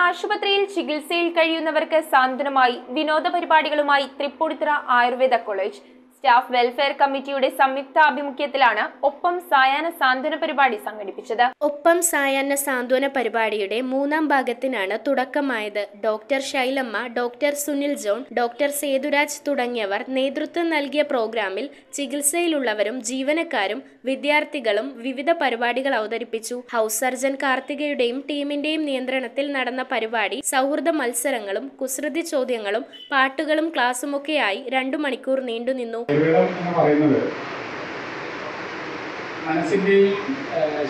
ആശുപത്രിയിൽ ചികിത്സയിൽ കഴിയുന്നവർക്ക് സാന്ത്വനമായി വിനോദ പരിപാടികളുമായി Tripunithura Ayurveda college staff welfare കമ്മിറ്റിയുടെ സംയുക്ത ആഭിമുഖ്യത്തിലാണ് ഒപ്പം സായാഹ്ന സാന്ത്വന പരിപാടി സംഘടിപ്പിച്ചത്. ഒപ്പം സായാഹ്ന സാന്ത്വന പരിപാടിയുടെ മൂന്നാം ഭാഗത്തിനാണ് തുടക്കമായത്. Doctor Shailamma, doctor Sunil John, doctor Sethuraj തുടങ്ങിയവർ നേതൃത്വം നൽകിയ പ്രോഗ്രാമിൽ ചികിത്സയിലുള്ളവരും ജീവനക്കാരും വിദ്യാർത്ഥികളും വിവിധ പരിപാടികൾ അവതരിപ്പിച്ചു. ഹൗസ് സർജൻ കാർത്തികയുടെയും ടീമിന്റെയും നിയന്ത്രണത്തിൽ നടന്ന പരിപാടി സൗഹൃദ മത്സരങ്ങളും കുസൃതി ചോദ്യങ്ങളും പാട്ടുകളും ക്ലാസുമൊക്കെയായി 2 മണിക്കൂർ നീണ്ടുനിന്നു. മനസ്സിന്റെയും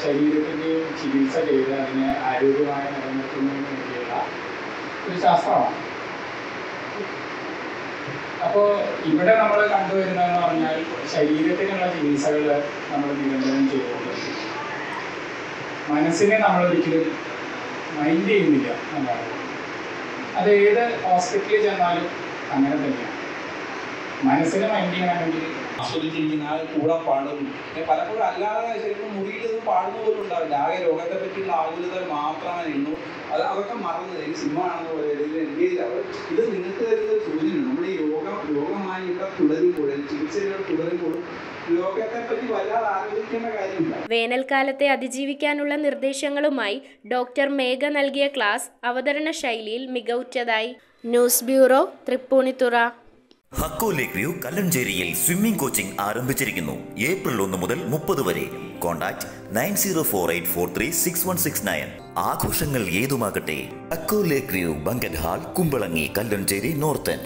ശരീരത്തിന്റെയും ചികിത്സ ചെയ്ത് അതിനെ ആരോഗ്യമായി നിലനിർത്തുന്നതിന് വേണ്ടിയുള്ള ഒരു ശാസ്ത്രമാണ്. അപ്പോൾ ഇവിടെ നമ്മൾ കണ്ടുവരുന്നതെന്ന് പറഞ്ഞാൽ ശരീരത്തിനുള്ള ചികിത്സകൾ നമ്മൾ നിരന്തരം ചെയ്തുകൊണ്ടിരിക്കും. മനസ്സിനെ നമ്മളൊരിക്കലും മൈൻഡ് ചെയ്യുന്നില്ല എന്നാണ്. അത് ഏത് ഹോസ്പിറ്റലിൽ ചെന്നാലും അങ്ങനെ തന്നെയാണ്. മനസ്സിനെ മൈൻഡ് ചെയ്യണമെങ്കിൽ ആസ്വദിച്ചിരിക്കുന്ന കൂടെ പാടും. പലപ്പോഴും അല്ലാതെ ശരിക്കും മുറിയിൽ ഇത് പാടുന്ന പോലും ഉണ്ടാവില്ല. ആകെ രോഗത്തെ പറ്റിയുള്ള ആകുലതകൾ മാത്രമാണ് എണ്ണു. അതൊക്കെ മറന്ന് ഈ സിനിമ ആണെന്ന് പറയുന്നത് ഇത് നിങ്ങൾക്ക് തരുന്ന സൂചനയാണ്. നമ്മൾ ഈ രോഗമായി ഇവിടെ തുടരുമ്പോഴും ചികിത്സകൾ തുടരുമ്പോഴും രോഗത്തെ പറ്റി വല്ലാതെ ആലോചിക്കേണ്ട കാര്യമില്ല. വേനൽക്കാലത്തെ അതിജീവിക്കാനുള്ള നിർദ്ദേശങ്ങളുമായി ഡോക്ടർ മേഘ നൽകിയ ക്ലാസ് അവതരണ ശൈലിയിൽ മികവുറ്റതായി. News bureau, Tripunithura. Hakko lake view കല്ലഞ്ചേരിയിൽ സ്വിമ്മിംഗ് കോച്ചിംഗ് ആരംഭിച്ചിരിക്കുന്നു. ഏപ്രിൽ 1 മുതൽ 30 വരെ. കോൺടാക്ട് 9048436169. ആഘോഷങ്ങൾ ഏതുമാകട്ടെ. Hakko lake view banquet hall, Kumbalangi, Kallanchery, north end.